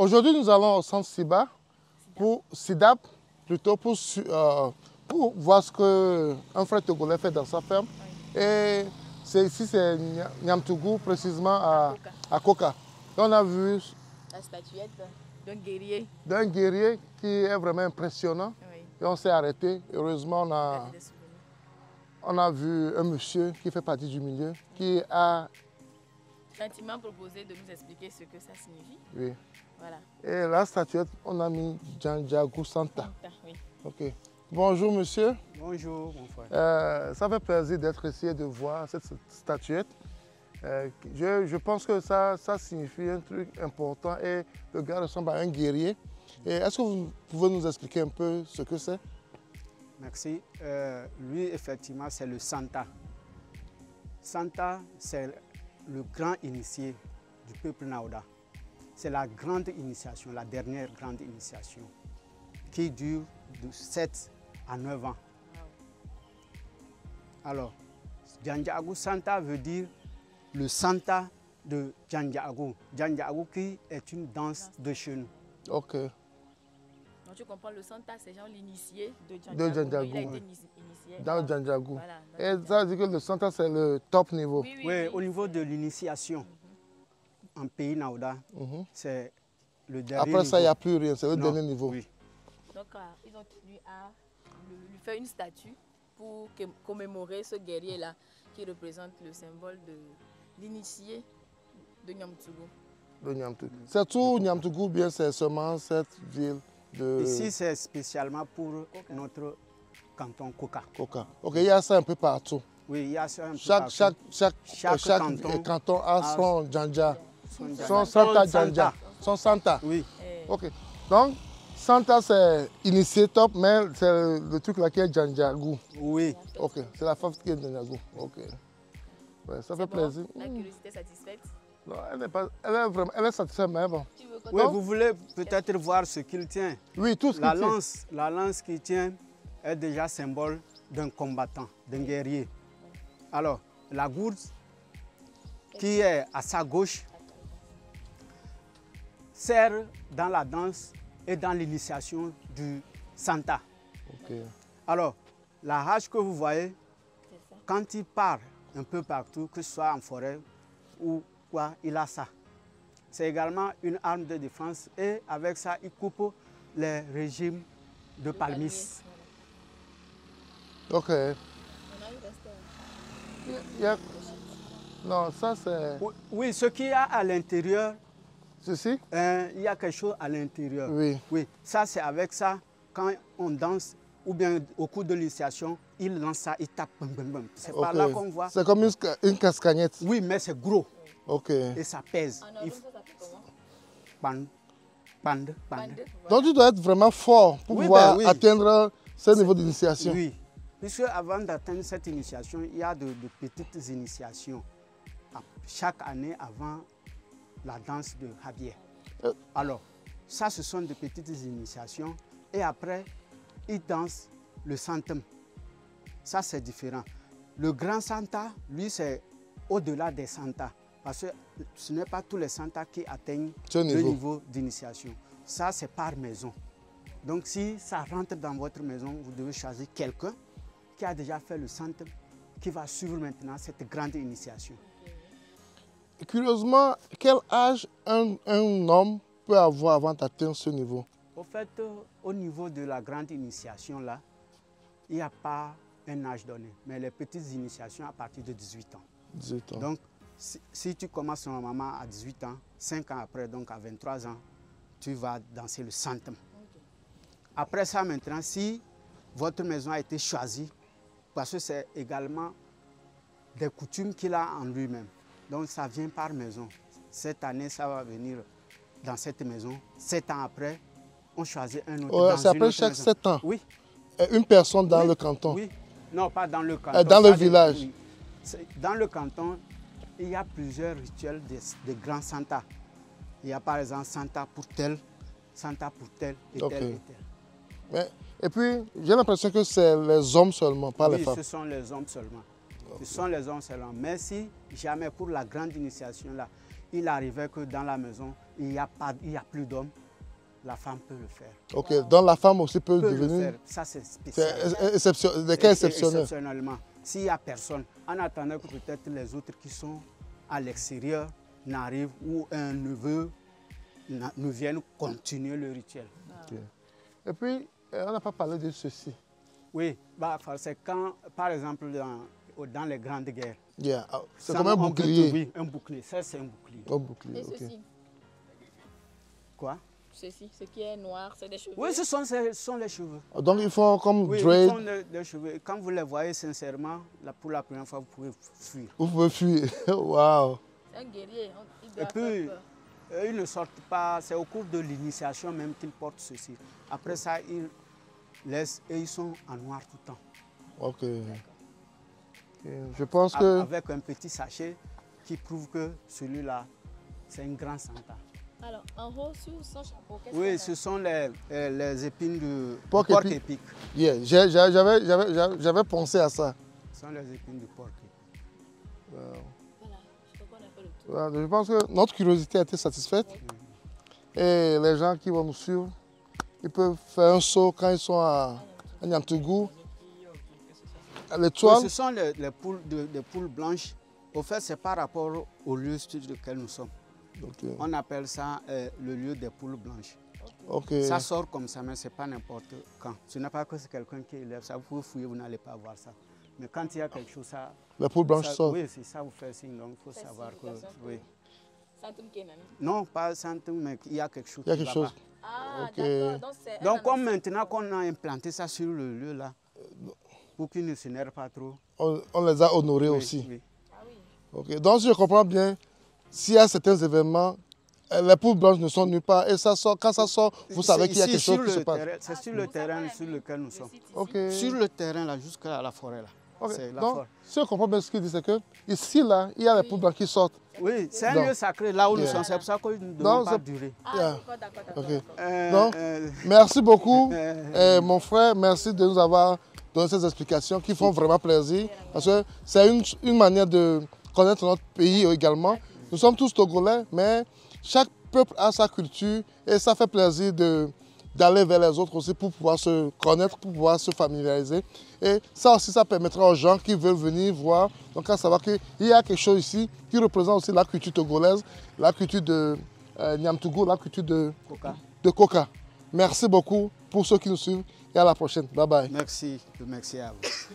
Aujourd'hui, nous allons au centre SIBA, SIDAP, plutôt pour voir ce qu'un frère togolais fait dans sa ferme. Oui. Et ici, c'est Niamtougou, précisément à Koka. On a vu la statuette d'un guerrier. D'un guerrier qui est vraiment impressionnant. Oui. Et on s'est arrêté. Heureusement, on a vu un monsieur qui fait partie du milieu, qui a gentiment proposé de nous expliquer ce que ça signifie. Oui. Voilà. Et la statuette, on a mis Djandiagou Santa. Oui. Ok. Bonjour monsieur. Bonjour mon frère. Ça fait plaisir d'être ici et de voir cette statuette. Je pense que ça signifie un truc important et le gars ressemble à un guerrier. Est-ce que vous pouvez nous expliquer un peu ce que c'est? Merci. Lui, effectivement, c'est le Santa. Santa, c'est le grand initié du peuple Naouda. C'est la grande initiation, la dernière grande initiation, qui dure de 7 à 9 ans. Alors, Djandiagou Santa veut dire le Santa de Djandiagou. Djandiagou qui est une danse de chez nous. Ok. Donc tu comprends, le Santa, c'est genre l'initié de Djandiagou. Il a été initié dans Djandiagou. Voilà, et ça veut dire que le Santa, c'est le top niveau. Oui, au niveau de l'initiation, en pays Naouda, c'est le dernier niveau. Après ça, il n'y a plus rien, c'est le dernier niveau. Oui. Donc, ils ont tenu à lui faire une statue pour commémorer ce guerrier-là qui représente le symbole de l'initié de Niamtougou. C'est tout Niamtougou, bien c'est seulement cette ville de... Ici, c'est spécialement pour notre canton Koka. Ok, il y a ça un peu partout. Oui, il y a ça un peu partout. Chaque canton a son Djandja, son Santa Djandja, son Santa. Oui. Ok, donc Santa c'est initié top, mais c'est le truc là qui est Djandiagou. Oui. Ok, c'est la femme qui est Djandiagou. Ok. Ouais, ça fait plaisir. La curiosité satisfaite? Non, elle est satisfaite, mais bon. Oui, vous voulez peut-être voir ce qu'il tient. Oui, tout ce qu'il tient. La lance qu'il tient est déjà symbole d'un combattant, d'un guerrier. Alors, la gourde qui est à sa gauche sert dans la danse et dans l'initiation du Santa. Okay. Alors, la hache que vous voyez, quand il part un peu partout, que ce soit en forêt ou quoi, il a ça. C'est également une arme de défense et avec ça, il coupe les régimes de palmis. Ok. Non, ça c'est... Oui, ce qu'il y a à l'intérieur. Ceci? Il y a quelque chose à l'intérieur. Oui. Oui, ça c'est avec ça, quand on danse, ou bien au cours de l'initiation, il lance ça, il tape. C'est par là qu'on voit. C'est comme une cascagnette. Oui, mais c'est gros. Ok. Et ça pèse. Ça s'appelle comment? Pande. Donc tu dois être vraiment fort pour pouvoir atteindre ce niveau d'initiation. Oui, puisque avant d'atteindre cette initiation, il y a de petites initiations. Chaque année avant la danse de Javier. Alors, ça ce sont de petites initiations. Et après, ils dansent le Santam. Ça c'est différent. Le grand Santa, lui c'est au-delà des Santas. Parce que ce n'est pas tous les Santas qui atteignent le niveau d'initiation. Ça, c'est par maison. Donc, si ça rentre dans votre maison, vous devez choisir quelqu'un qui a déjà fait le Santa, qui va suivre maintenant cette grande initiation. Curieusement, quel âge un homme peut avoir avant d'atteindre ce niveau? Au fait, au niveau de la grande initiation, là, il n'y a pas un âge donné. Mais les petites initiations à partir de 18 ans. 18 ans. Donc, si tu commences normalement à 18 ans, 5 ans après, donc à 23 ans, tu vas danser le Santam. Après ça, maintenant, si votre maison a été choisie, parce que c'est également des coutumes qu'il a en lui-même. Donc, ça vient par maison. Cette année, ça va venir dans cette maison. 7 ans après, on choisit un autre. C'est après chaque 7 ans? Oui. Et une personne dans le canton? Oui. Non, pas dans le canton. Dans le village? Oui. Dans le canton, il y a plusieurs rituels de grands Santa. Il y a par exemple Santa pour tel et tel et tel. Et puis, j'ai l'impression que c'est les hommes seulement, pas les femmes. Oui, ce sont les hommes seulement. Ce sont les hommes seulement. Mais si jamais pour la grande initiation, là, il arrivait que dans la maison, il n'y a plus d'hommes, la femme peut le faire. Ok, donc la femme aussi peut Le devenir... faire. Ça, c'est spécial. C'est des cas exceptionnels. Exceptionnellement. S'il n'y a personne, en attendant que peut-être les autres qui sont à l'extérieur n'arrivent ou un neveu ne vienne continuer le rituel. Ok. Et puis, on n'a pas parlé de ceci. Oui, bah, c'est quand, par exemple, dans les grandes guerres. Yeah. C'est ça, comme un on peut bouclier. oui, un bouclier. Ça, c'est un bouclier. Un bouclier, Et ok. ceci, Quoi? ceci, ce qui est noir, c'est des cheveux. Oui, ce sont les cheveux. Donc, ils font comme Oui, dread. ils font des cheveux. Quand vous les voyez sincèrement, pour la première fois, vous pouvez fuir. Vous pouvez fuir. Waouh. C'est un guerrier, il doit Et puis, faire peur. ils ne sortent pas, c'est au cours de l'initiation même qu'ils portent ceci. Après ça, ils laissent et ils sont en noir tout le temps. Ok. Je pense que... Avec un petit sachet qui prouve que celui-là, c'est un grand santa. Alors, en haut, sur son chapeau, qu'est-ce Oui, qu'on a? ce sont les épines de Porc porc épic. épic. Yeah, j'avais pensé à ça. Ce sont les épines du porc épic. Voilà, je crois qu'on a fait le tour. Voilà, je pense que notre curiosité a été satisfaite. Et les gens qui vont nous suivre, ils peuvent faire un saut quand ils sont à Niamtougou. L'étoile, Oui, ce sont les poules, des poules blanches. Au fait, c'est par rapport au lieu sur lequel nous sommes. ok. On appelle ça le lieu des poules blanches. Ok. Ça sort comme ça, mais ce n'est pas n'importe quand. Ce n'est pas que c'est quelqu'un qui élève ça. Vous pouvez fouiller, vous n'allez pas voir ça. Mais quand il y a quelque chose, ça... La poule blanche ça, sort. oui, c'est ça vous fait signe. Donc, il faut C'est savoir que... signification que- Oui. Santum Kenan. Non, pas centime, mais il y a quelque chose Il y a qui quelque va chose. Ah, Ok. d'accord. Donc, c'est pas. Donc, un comme ancêtre. maintenant qu'on a implanté ça sur le lieu là, pour qu'ils ne s'énervent pas trop. On les a honorés Oui, aussi. oui. Ah oui. Ok. Donc, si je comprends bien, s'il y a certains événements, les poules blanches ne sont nulle part. Et ça sort, quand ça sort, vous savez qu'il y a Ici, quelque chose sur qui se le passe. terrain, c'est sur le terrain sur lequel nous sommes. Ok. Sur le terrain là, jusqu'à la forêt là. Ok. C'est la Donc, forêt. si je comprends bien ce qu'il dit, c'est que ici, là, il y a les poules blanches qui sortent. Oui, c'est un Donc, lieu sacré là où nous yeah. sommes. C'est pour ça que nous ne Donc, devons pas c'est- durer. Ah, Yeah. d'accord. Ok. Donc, Euh, merci beaucoup, mon frère. Merci de nous avoir donné ces explications qui font vraiment plaisir. Parce que c'est une manière de connaître notre pays également. Nous sommes tous Togolais, mais chaque peuple a sa culture et ça fait plaisir d'aller vers les autres aussi pour pouvoir se connaître, pour pouvoir se familiariser. Et ça aussi, ça permettra aux gens qui veulent venir voir, donc à savoir qu'il y a quelque chose ici qui représente aussi la culture togolaise, la culture de Niamtougou, la culture de Koka. Merci beaucoup pour ceux qui nous suivent et à la prochaine. Bye bye. merci à vous.